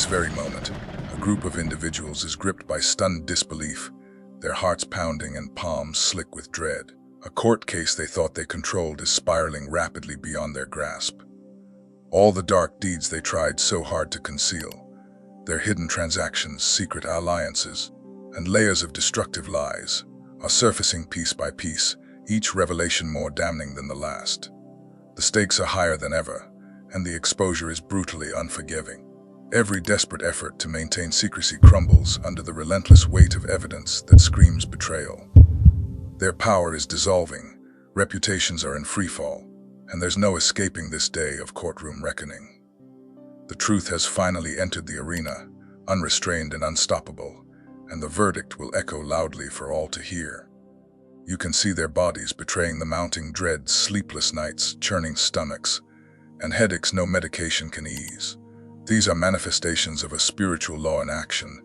this very moment, a group of individuals is gripped by stunned disbelief, their hearts pounding and palms slick with dread. A court case they thought they controlled is spiraling rapidly beyond their grasp. All the dark deeds they tried so hard to conceal, their hidden transactions, secret alliances, and layers of destructive lies, are surfacing piece by piece, each revelation more damning than the last. The stakes are higher than ever, and the exposure is brutally unforgiving. Every desperate effort to maintain secrecy crumbles under the relentless weight of evidence that screams betrayal. Their power is dissolving, reputations are in freefall, and there's no escaping this day of courtroom reckoning. The truth has finally entered the arena, unrestrained and unstoppable, and the verdict will echo loudly for all to hear. You can see their bodies betraying the mounting dread, sleepless nights, churning stomachs, and headaches no medication can ease. These are manifestations of a spiritual law in action,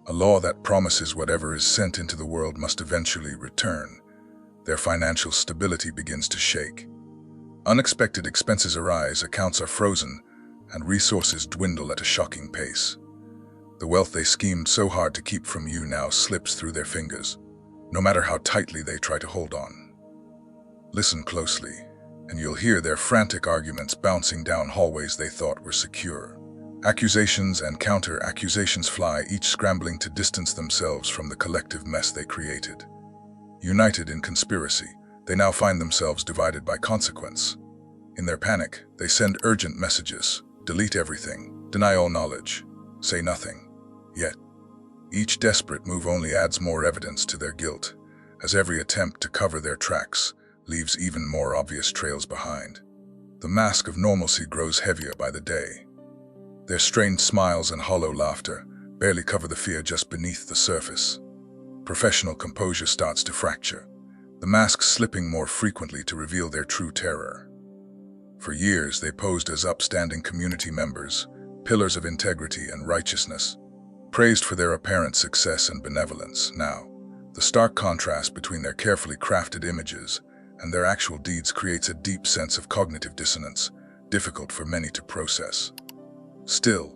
a law that promises whatever is sent into the world must eventually return. Their financial stability begins to shake. Unexpected expenses arise, accounts are frozen, and resources dwindle at a shocking pace. The wealth they schemed so hard to keep from you now slips through their fingers, no matter how tightly they try to hold on. Listen closely, and you'll hear their frantic arguments bouncing down hallways they thought were secure. Accusations and counter-accusations fly, each scrambling to distance themselves from the collective mess they created. United in conspiracy, they now find themselves divided by consequence. In their panic, they send urgent messages, delete everything, deny all knowledge, say nothing. Yet, each desperate move only adds more evidence to their guilt, as every attempt to cover their tracks leaves even more obvious trails behind. The mask of normalcy grows heavier by the day. Their strained smiles and hollow laughter barely cover the fear just beneath the surface. Professional composure starts to fracture, the masks slipping more frequently to reveal their true terror. For years, they posed as upstanding community members, pillars of integrity and righteousness, praised for their apparent success and benevolence. Now, the stark contrast between their carefully crafted images and their actual deeds creates a deep sense of cognitive dissonance, difficult for many to process. Still,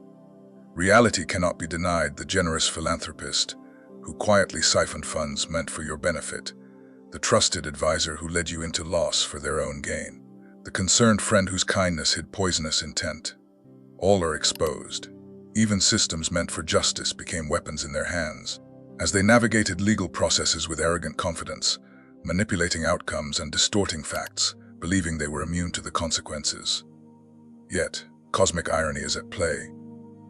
reality cannot be denied. The generous philanthropist who quietly siphoned funds meant for your benefit, the trusted advisor who led you into loss for their own gain, the concerned friend whose kindness hid poisonous intent. All are exposed. Even systems meant for justice became weapons in their hands, as they navigated legal processes with arrogant confidence, manipulating outcomes and distorting facts, believing they were immune to the consequences. Yet, cosmic irony is at play.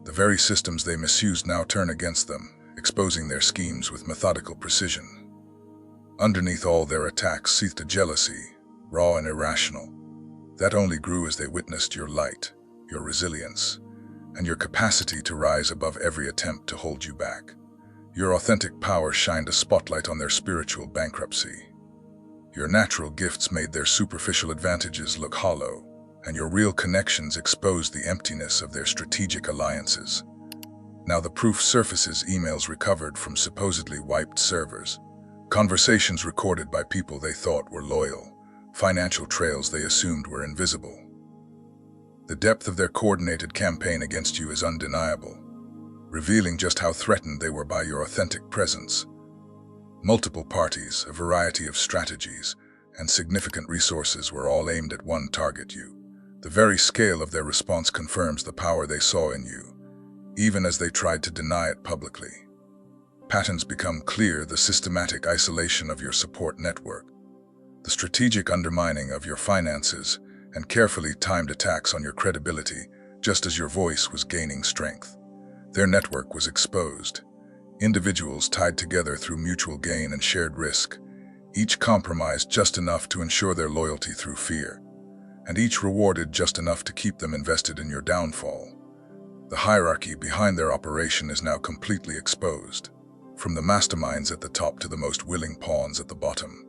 The very systems they misused now turn against them, exposing their schemes with methodical precision. Underneath all their attacks seethed a jealousy, raw and irrational, that only grew as they witnessed your light, your resilience, and your capacity to rise above every attempt to hold you back. Your authentic power shined a spotlight on their spiritual bankruptcy. Your natural gifts made their superficial advantages look hollow, and your real connections exposed the emptiness of their strategic alliances. Now the proof surfaces: emails recovered from supposedly wiped servers, conversations recorded by people they thought were loyal, financial trails they assumed were invisible. The depth of their coordinated campaign against you is undeniable, revealing just how threatened they were by your authentic presence. Multiple parties, a variety of strategies, and significant resources were all aimed at one target: you. The very scale of their response confirms the power they saw in you, even as they tried to deny it publicly. Patterns become clear: the systematic isolation of your support network, the strategic undermining of your finances, and carefully timed attacks on your credibility just as your voice was gaining strength. Their network was exposed. Individuals tied together through mutual gain and shared risk, each compromised just enough to ensure their loyalty through fear, and each rewarded just enough to keep them invested in your downfall. The hierarchy behind their operation is now completely exposed, from the masterminds at the top to the most willing pawns at the bottom.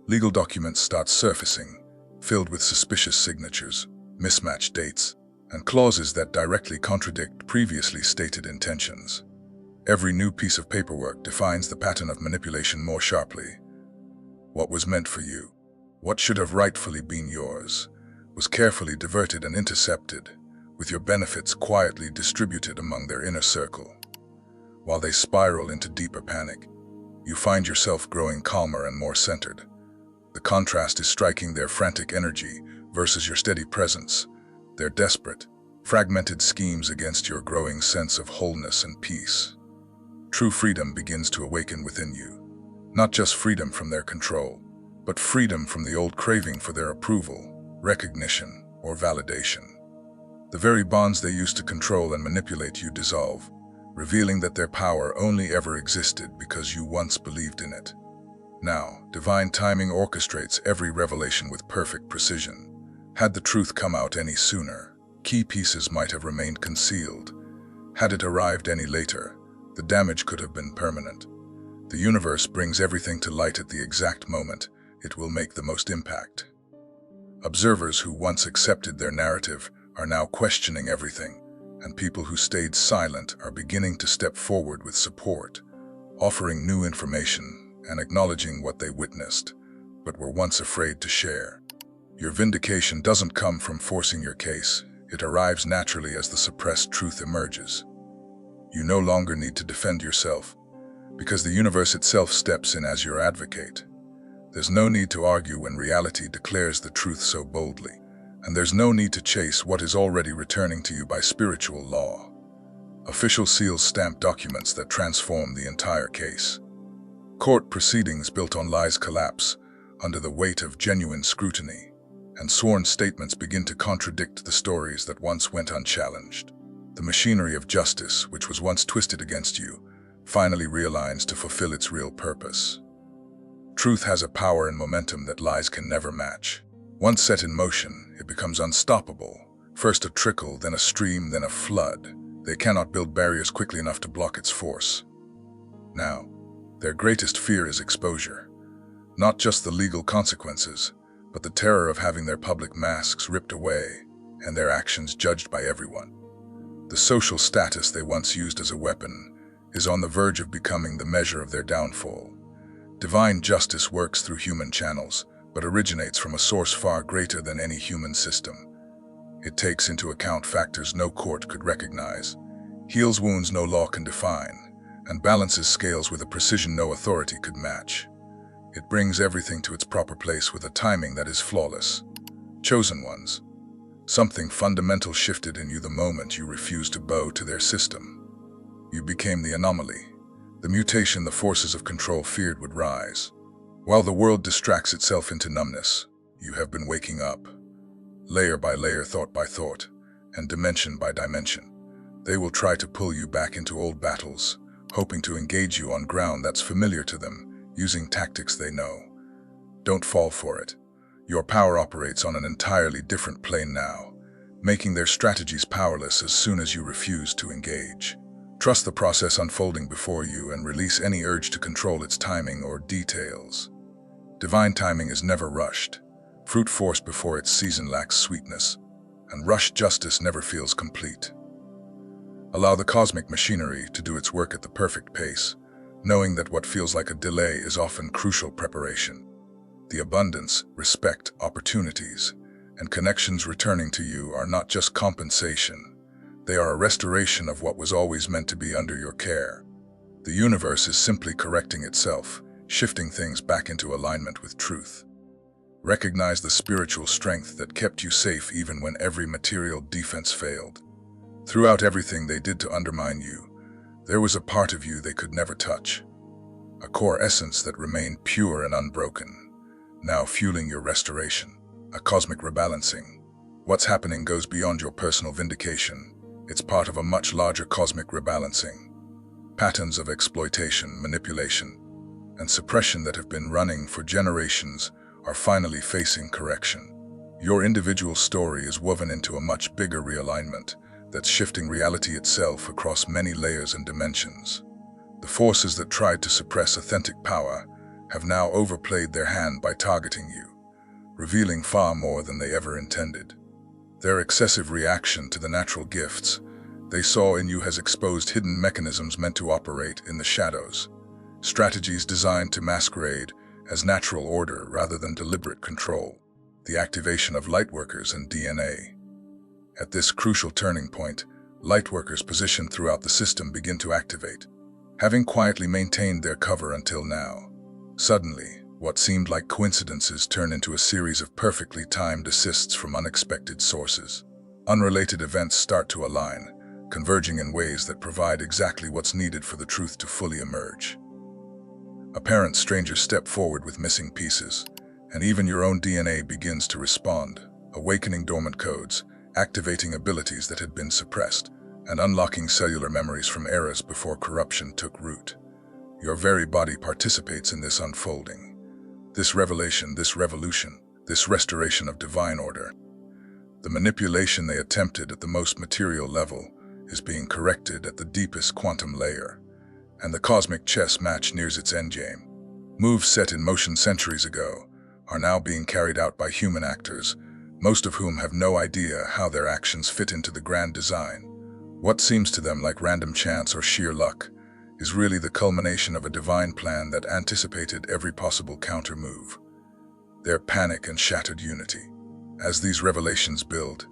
Legal documents start surfacing, filled with suspicious signatures, mismatched dates, and clauses that directly contradict previously stated intentions. Every new piece of paperwork defines the pattern of manipulation more sharply. What was meant for you, what should have rightfully been yours, was carefully diverted and intercepted, with your benefits quietly distributed among their inner circle. While they spiral into deeper panic, you find yourself growing calmer and more centered. The contrast is striking: their frantic energy versus your steady presence, their desperate, fragmented schemes against your growing sense of wholeness and peace. True freedom begins to awaken within you, not just freedom from their control, but freedom from the old craving for their approval, recognition, or validation. The very bonds they used to control and manipulate you dissolve, revealing that their power only ever existed because you once believed in it. Now, divine timing orchestrates every revelation with perfect precision. Had the truth come out any sooner, key pieces might have remained concealed. Had it arrived any later, the damage could have been permanent. The universe brings everything to light at the exact moment it will make the most impact. Observers who once accepted their narrative are now questioning everything, and people who stayed silent are beginning to step forward with support, offering new information and acknowledging what they witnessed, but were once afraid to share. Your vindication doesn't come from forcing your case. It arrives naturally as the suppressed truth emerges. You no longer need to defend yourself, because the universe itself steps in as your advocate. There's no need to argue when reality declares the truth so boldly, and there's no need to chase what is already returning to you by spiritual law. Official seals stamp documents that transform the entire case. Court proceedings built on lies collapse under the weight of genuine scrutiny, and sworn statements begin to contradict the stories that once went unchallenged. The machinery of justice, which was once twisted against you, finally realigns to fulfill its real purpose. Truth has a power and momentum that lies can never match. Once set in motion, it becomes unstoppable. First a trickle, then a stream, then a flood. They cannot build barriers quickly enough to block its force. Now, their greatest fear is exposure. Not just the legal consequences, but the terror of having their public masks ripped away and their actions judged by everyone. The social status they once used as a weapon is on the verge of becoming the measure of their downfall. Divine justice works through human channels, but originates from a source far greater than any human system. It takes into account factors no court could recognize, heals wounds no law can define, and balances scales with a precision no authority could match. It brings everything to its proper place with a timing that is flawless. Chosen ones. Something fundamental shifted in you the moment you refused to bow to their system. You became the anomaly, the mutation the forces of control feared would rise. While the world distracts itself into numbness, you have been waking up. Layer by layer, thought by thought, and dimension by dimension. They will try to pull you back into old battles, hoping to engage you on ground that's familiar to them, using tactics they know. Don't fall for it. Your power operates on an entirely different plane now, making their strategies powerless as soon as you refuse to engage. Trust the process unfolding before you and release any urge to control its timing or details. Divine timing is never rushed. Fruit forced before its season lacks sweetness, and rushed justice never feels complete. Allow the cosmic machinery to do its work at the perfect pace, knowing that what feels like a delay is often crucial preparation. The abundance, respect, opportunities, and connections returning to you are not just compensation. They are a restoration of what was always meant to be under your care. The universe is simply correcting itself, shifting things back into alignment with truth. Recognize the spiritual strength that kept you safe even when every material defense failed. Throughout everything they did to undermine you, there was a part of you they could never touch. A core essence that remained pure and unbroken, now fueling your restoration. A cosmic rebalancing. What's happening goes beyond your personal vindication. It's part of a much larger cosmic rebalancing. Patterns of exploitation, manipulation, and suppression that have been running for generations are finally facing correction. Your individual story is woven into a much bigger realignment that's shifting reality itself across many layers and dimensions. The forces that tried to suppress authentic power have now overplayed their hand by targeting you, revealing far more than they ever intended. Their excessive reaction to the natural gifts they saw in you has exposed hidden mechanisms meant to operate in the shadows, strategies designed to masquerade as natural order rather than deliberate control, the activation of lightworkers and DNA. At this crucial turning point, lightworkers positioned throughout the system begin to activate, having quietly maintained their cover until now. Suddenly, what seemed like coincidences turn into a series of perfectly timed assists from unexpected sources. Unrelated events start to align, converging in ways that provide exactly what's needed for the truth to fully emerge. Apparent strangers step forward with missing pieces, and even your own DNA begins to respond, awakening dormant codes, activating abilities that had been suppressed, and unlocking cellular memories from eras before corruption took root. Your very body participates in this unfolding. This revelation, this revolution, this restoration of divine order. The manipulation they attempted at the most material level is being corrected at the deepest quantum layer, and the cosmic chess match nears its endgame. Moves set in motion centuries ago are now being carried out by human actors, most of whom have no idea how their actions fit into the grand design. What seems to them like random chance or sheer luck is really the culmination of a divine plan that anticipated every possible counter-move. Their panic and shattered unity. As these revelations build,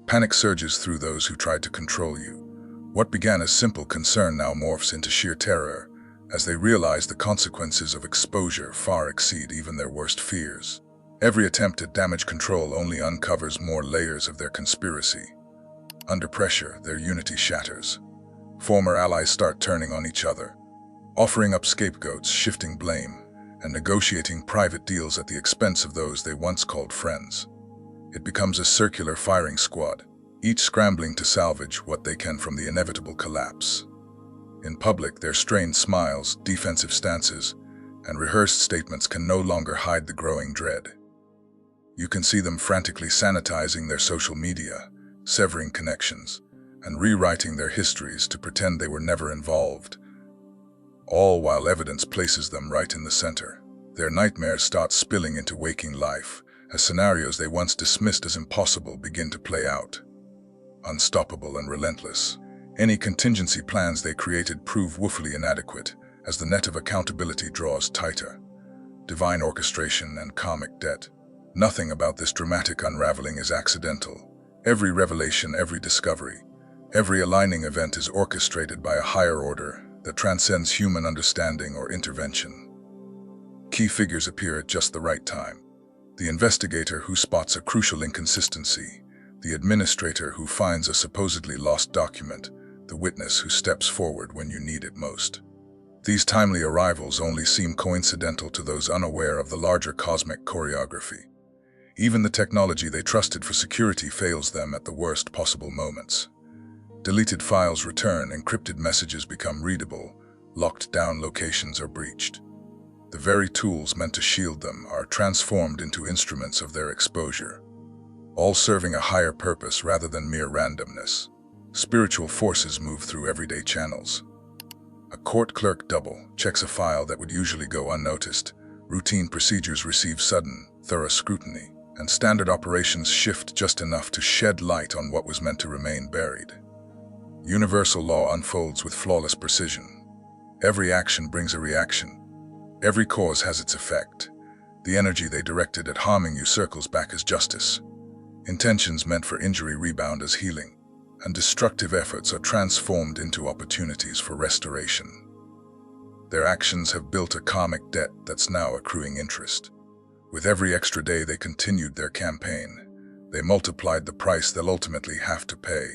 panic surges through those who tried to control you. What began as simple concern now morphs into sheer terror, as they realize the consequences of exposure far exceed even their worst fears. Every attempt at damage control only uncovers more layers of their conspiracy. Under pressure, their unity shatters. Former allies start turning on each other, offering up scapegoats, shifting blame, and negotiating private deals at the expense of those they once called friends. It becomes a circular firing squad, each scrambling to salvage what they can from the inevitable collapse. In public, their strained smiles, defensive stances, and rehearsed statements can no longer hide the growing dread. You can see them frantically sanitizing their social media, severing connections, and rewriting their histories to pretend they were never involved, all while evidence places them right in the center. Their nightmares start spilling into waking life, as scenarios they once dismissed as impossible begin to play out. Unstoppable and relentless, any contingency plans they created prove woefully inadequate as the net of accountability draws tighter. Divine orchestration and karmic debt. Nothing about this dramatic unraveling is accidental. Every revelation, every discovery, every aligning event is orchestrated by a higher order that transcends human understanding or intervention. Key figures appear at just the right time. The investigator who spots a crucial inconsistency, the administrator who finds a supposedly lost document, the witness who steps forward when you need it most. These timely arrivals only seem coincidental to those unaware of the larger cosmic choreography. Even the technology they trusted for security fails them at the worst possible moments. Deleted files return, encrypted messages become readable, locked down locations are breached. The very tools meant to shield them are transformed into instruments of their exposure, all serving a higher purpose rather than mere randomness. Spiritual forces move through everyday channels. A court clerk double checks a file that would usually go unnoticed. Routine procedures receive sudden, thorough scrutiny, and standard operations shift just enough to shed light on what was meant to remain buried. Universal law unfolds with flawless precision. Every action brings a reaction. Every cause has its effect. The energy they directed at harming you circles back as justice. Intentions meant for injury rebound as healing, and destructive efforts are transformed into opportunities for restoration. Their actions have built a karmic debt that's now accruing interest. With every extra day they continued their campaign, they multiplied the price they'll ultimately have to pay.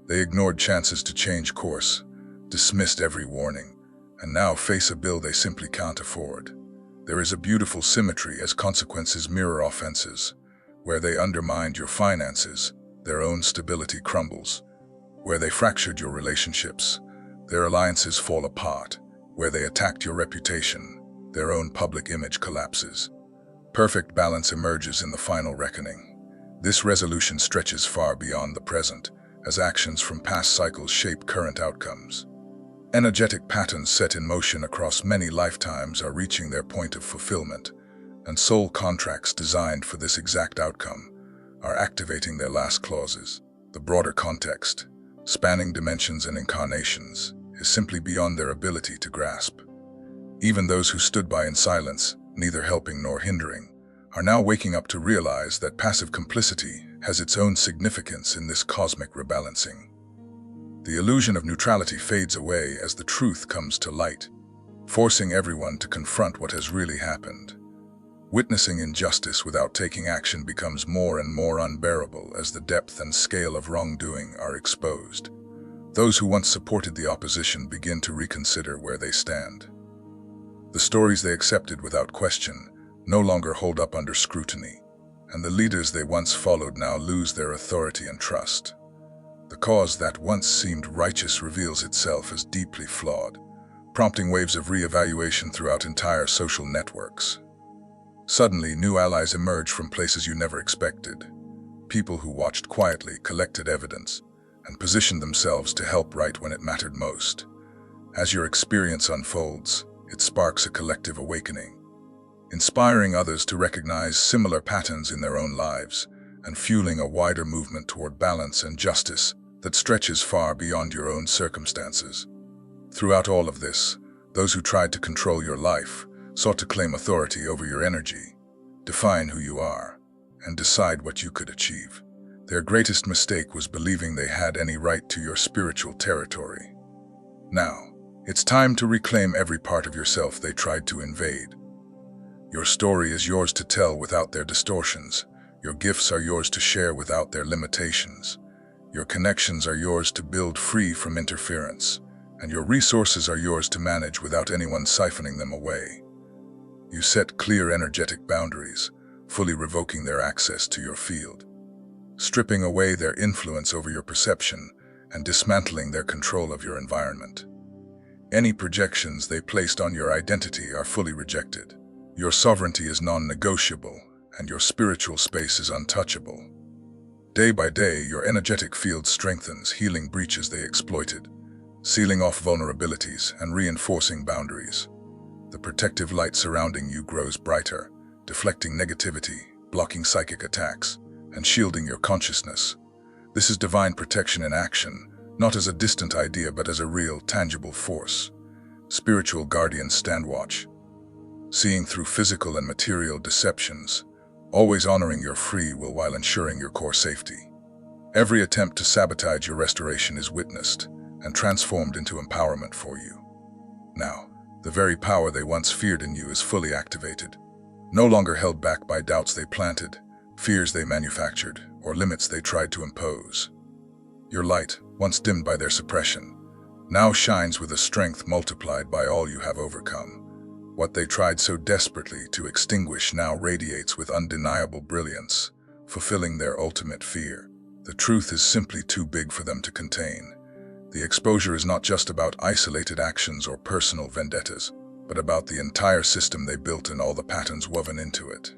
They ignored chances to change course, dismissed every warning, and now face a bill they simply can't afford. There is a beautiful symmetry as consequences mirror offenses. Where they undermined your finances, their own stability crumbles. Where they fractured your relationships, their alliances fall apart. Where they attacked your reputation, their own public image collapses. Perfect balance emerges in the final reckoning. This resolution stretches far beyond the present, as actions from past cycles shape current outcomes. Energetic patterns set in motion across many lifetimes are reaching their point of fulfillment, and soul contracts designed for this exact outcome are activating their last clauses. The broader context, spanning dimensions and incarnations, is simply beyond their ability to grasp. Even those who stood by in silence, neither helping nor hindering, are now waking up to realize that passive complicity has its own significance in this cosmic rebalancing. The illusion of neutrality fades away as the truth comes to light, forcing everyone to confront what has really happened. Witnessing injustice without taking action becomes more and more unbearable as the depth and scale of wrongdoing are exposed. Those who once supported the opposition begin to reconsider where they stand. The stories they accepted without question no longer hold up under scrutiny, and the leaders they once followed now lose their authority and trust. The cause that once seemed righteous reveals itself as deeply flawed, prompting waves of re-evaluation throughout entire social networks. Suddenly, new allies emerge from places you never expected. People who watched quietly, collected evidence, and positioned themselves to help right when it mattered most. As your experience unfolds, it sparks a collective awakening, inspiring others to recognize similar patterns in their own lives and fueling a wider movement toward balance and justice that stretches far beyond your own circumstances. Throughout all of this, those who tried to control your life sought to claim authority over your energy, define who you are, and decide what you could achieve. Their greatest mistake was believing they had any right to your spiritual territory. Now, it's time to reclaim every part of yourself they tried to invade. Your story is yours to tell without their distortions. Your gifts are yours to share without their limitations. Your connections are yours to build free from interference, and your resources are yours to manage without anyone siphoning them away. You set clear energetic boundaries, fully revoking their access to your field, stripping away their influence over your perception and dismantling their control of your environment. Any projections they placed on your identity are fully rejected. Your sovereignty is non-negotiable, and your spiritual space is untouchable. Day by day, your energetic field strengthens, healing breaches they exploited, sealing off vulnerabilities and reinforcing boundaries. The protective light surrounding you grows brighter, deflecting negativity, blocking psychic attacks, and shielding your consciousness. This is divine protection in action, not as a distant idea but as a real, tangible force. Spiritual guardians stand watch, seeing through physical and material deceptions, always honoring your free will while ensuring your core safety. Every attempt to sabotage your restoration is witnessed and transformed into empowerment for you. Now, the very power they once feared in you is fully activated, no longer held back by doubts they planted, fears they manufactured, or limits they tried to impose. Your light, once dimmed by their suppression, now shines with a strength multiplied by all you have overcome. What they tried so desperately to extinguish now radiates with undeniable brilliance, fulfilling their ultimate fear. The truth is simply too big for them to contain. The exposure is not just about isolated actions or personal vendettas, but about the entire system they built and all the patterns woven into it.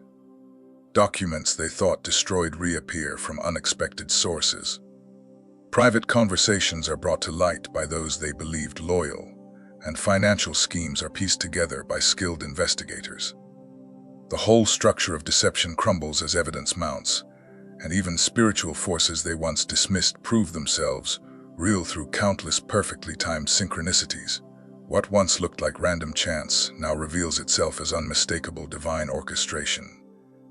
Documents they thought destroyed reappear from unexpected sources. Private conversations are brought to light by those they believed loyal, and financial schemes are pieced together by skilled investigators. The whole structure of deception crumbles as evidence mounts, and even spiritual forces they once dismissed prove themselves real through countless perfectly timed synchronicities. What once looked like random chance now reveals itself as unmistakable divine orchestration.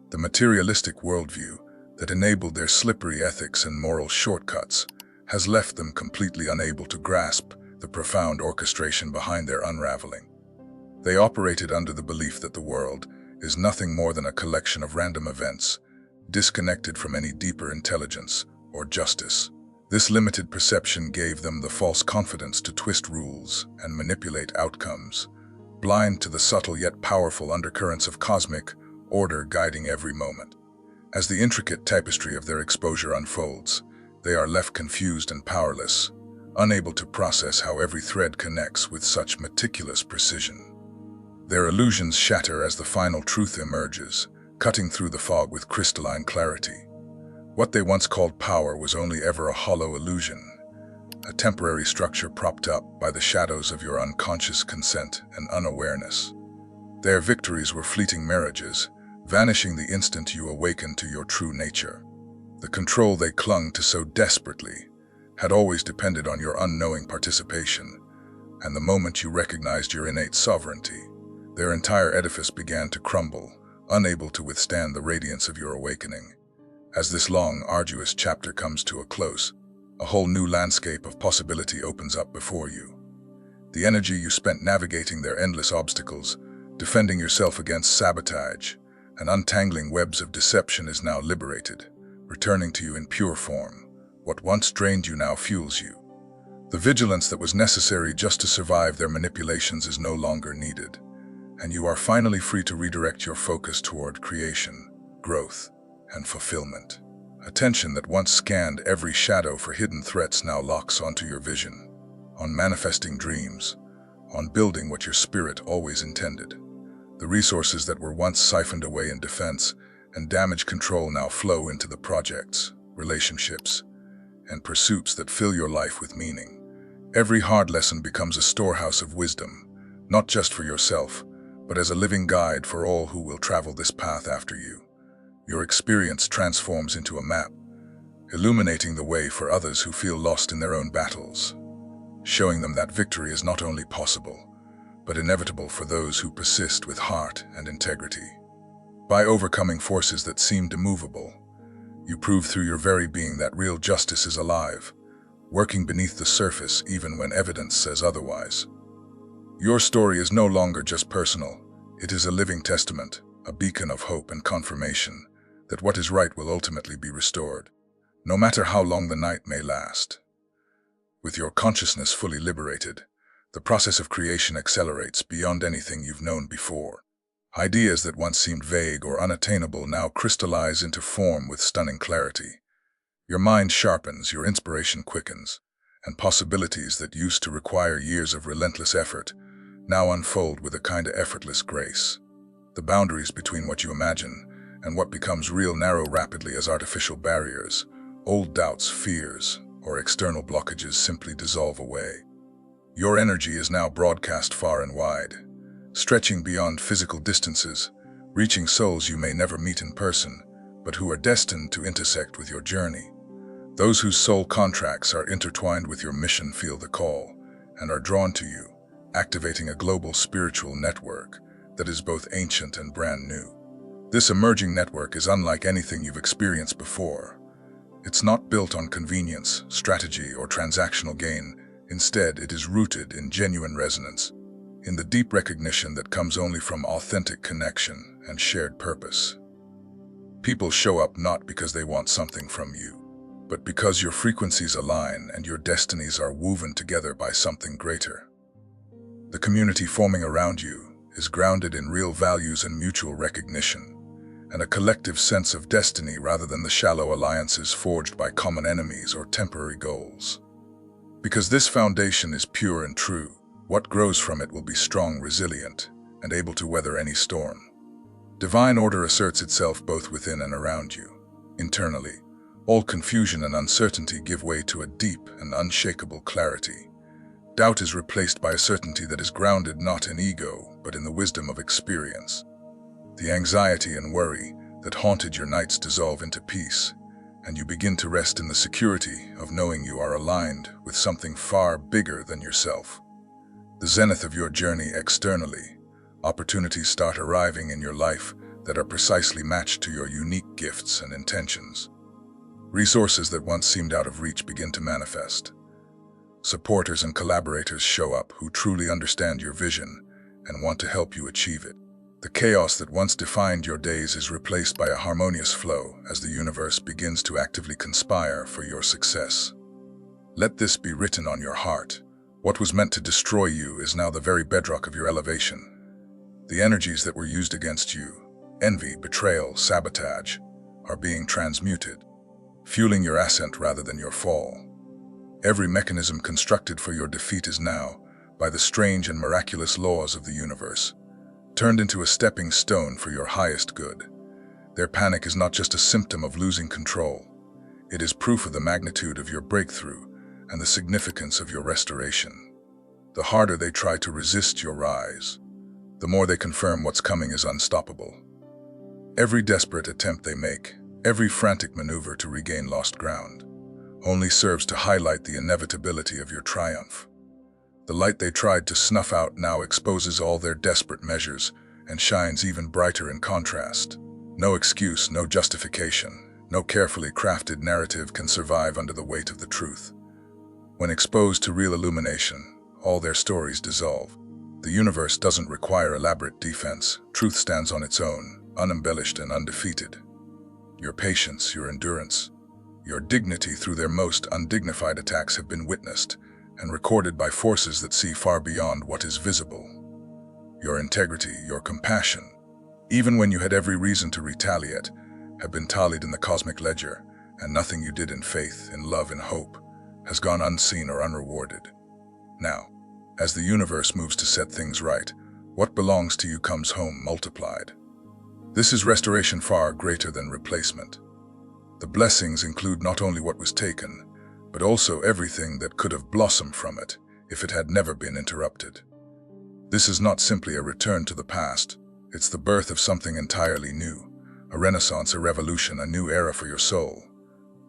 The materialistic worldview that enabled their slippery ethics and moral shortcuts has left them completely unable to grasp the profound orchestration behind their unraveling. They operated under the belief that the world is nothing more than a collection of random events, disconnected from any deeper intelligence or justice. This limited perception gave them the false confidence to twist rules and manipulate outcomes, blind to the subtle yet powerful undercurrents of cosmic order guiding every moment. As the intricate tapestry of their exposure unfolds, they are left confused and powerless, unable to process how every thread connects with such meticulous precision. Their illusions shatter as the final truth emerges, cutting through the fog with crystalline clarity. What they once called power was only ever a hollow illusion, a temporary structure propped up by the shadows of your unconscious consent and unawareness. Their victories were fleeting mirages, vanishing the instant you awakened to your true nature. The control they clung to so desperately had always depended on your unknowing participation, and the moment you recognized your innate sovereignty, their entire edifice began to crumble, unable to withstand the radiance of your awakening. As this long, arduous chapter comes to a close, a whole new landscape of possibility opens up before you. The energy you spent navigating their endless obstacles, defending yourself against sabotage, and untangling webs of deception is now liberated, returning to you in pure form. What once drained you now fuels you. The vigilance that was necessary just to survive their manipulations is no longer needed, and you are finally free to redirect your focus toward creation, growth, and fulfillment. Attention that once scanned every shadow for hidden threats now locks onto your vision, on manifesting dreams, on building what your spirit always intended. The resources that were once siphoned away in defense and damage control now flow into the projects, relationships, and pursuits that fill your life with meaning. Every hard lesson becomes a storehouse of wisdom, not just for yourself, but as a living guide for all who will travel this path after you. Your experience transforms into a map, illuminating the way for others who feel lost in their own battles, showing them that victory is not only possible, but inevitable for those who persist with heart and integrity. By overcoming forces that seemed immovable, you prove through your very being that real justice is alive, working beneath the surface even when evidence says otherwise. Your story is no longer just personal, it is a living testament, a beacon of hope and confirmation that what is right will ultimately be restored, no matter how long the night may last. With your consciousness fully liberated, the process of creation accelerates beyond anything you've known before. Ideas that once seemed vague or unattainable now crystallize into form with stunning clarity. Your mind sharpens, your inspiration quickens, and possibilities that used to require years of relentless effort now unfold with a kind of effortless grace. The boundaries between what you imagine and what becomes real narrow rapidly as artificial barriers. Old doubts, fears, or external blockages simply dissolve away. Your energy is now broadcast far and wide, stretching beyond physical distances, reaching souls you may never meet in person, but who are destined to intersect with your journey. Those whose soul contracts are intertwined with your mission feel the call and are drawn to you, activating a global spiritual network that is both ancient and brand new. This emerging network is unlike anything you've experienced before. It's not built on convenience, strategy, or transactional gain. Instead, it is rooted in genuine resonance, in the deep recognition that comes only from authentic connection and shared purpose. People show up not because they want something from you, but because your frequencies align and your destinies are woven together by something greater. The community forming around you is grounded in real values and mutual recognition, and a collective sense of destiny rather than the shallow alliances forged by common enemies or temporary goals. Because this foundation is pure and true, what grows from it will be strong, resilient, and able to weather any storm. Divine order asserts itself both within and around you. Internally, all confusion and uncertainty give way to a deep and unshakable clarity. Doubt is replaced by a certainty that is grounded not in ego, but in the wisdom of experience. The anxiety and worry that haunted your nights dissolve into peace, and you begin to rest in the security of knowing you are aligned with something far bigger than yourself. The zenith of your journey externally, opportunities start arriving in your life that are precisely matched to your unique gifts and intentions. Resources that once seemed out of reach begin to manifest. Supporters and collaborators show up who truly understand your vision and want to help you achieve it. The chaos that once defined your days is replaced by a harmonious flow as the universe begins to actively conspire for your success. Let this be written on your heart. What was meant to destroy you is now the very bedrock of your elevation. The energies that were used against you, envy, betrayal, sabotage, are being transmuted, fueling your ascent rather than your fall. Every mechanism constructed for your defeat is now, by the strange and miraculous laws of the universe, turned into a stepping stone for your highest good. Their panic is not just a symptom of losing control. It is proof of the magnitude of your breakthrough and the significance of your restoration. The harder they try to resist your rise, the more they confirm what's coming is unstoppable. Every desperate attempt they make, every frantic maneuver to regain lost ground, only serves to highlight the inevitability of your triumph. The light they tried to snuff out now exposes all their desperate measures and shines even brighter in contrast. No excuse, no justification, No carefully crafted narrative can survive under the weight of the truth. When exposed to real illumination, all their stories dissolve. The universe doesn't require elaborate defense. Truth stands on its own, unembellished and undefeated. Your patience, your endurance, your dignity through their most undignified attacks have been witnessed and recorded by forces that see far beyond what is visible. Your integrity, your compassion, even when you had every reason to retaliate, have been tallied in the cosmic ledger, and nothing you did in faith, in love, in hope, has gone unseen or unrewarded. Now, as the universe moves to set things right, what belongs to you comes home multiplied. This is restoration far greater than replacement. The blessings include not only what was taken, but also everything that could have blossomed from it if it had never been interrupted. This is not simply a return to the past, it's the birth of something entirely new, a renaissance, a revolution, a new era for your soul.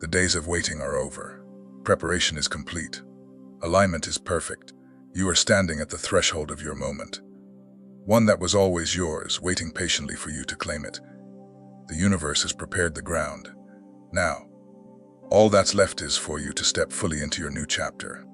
The days of waiting are over. Preparation is complete. Alignment is perfect. You are standing at the threshold of your moment. One that was always yours, waiting patiently for you to claim it. The universe has prepared the ground. Now, all that's left is for you to step fully into your new chapter.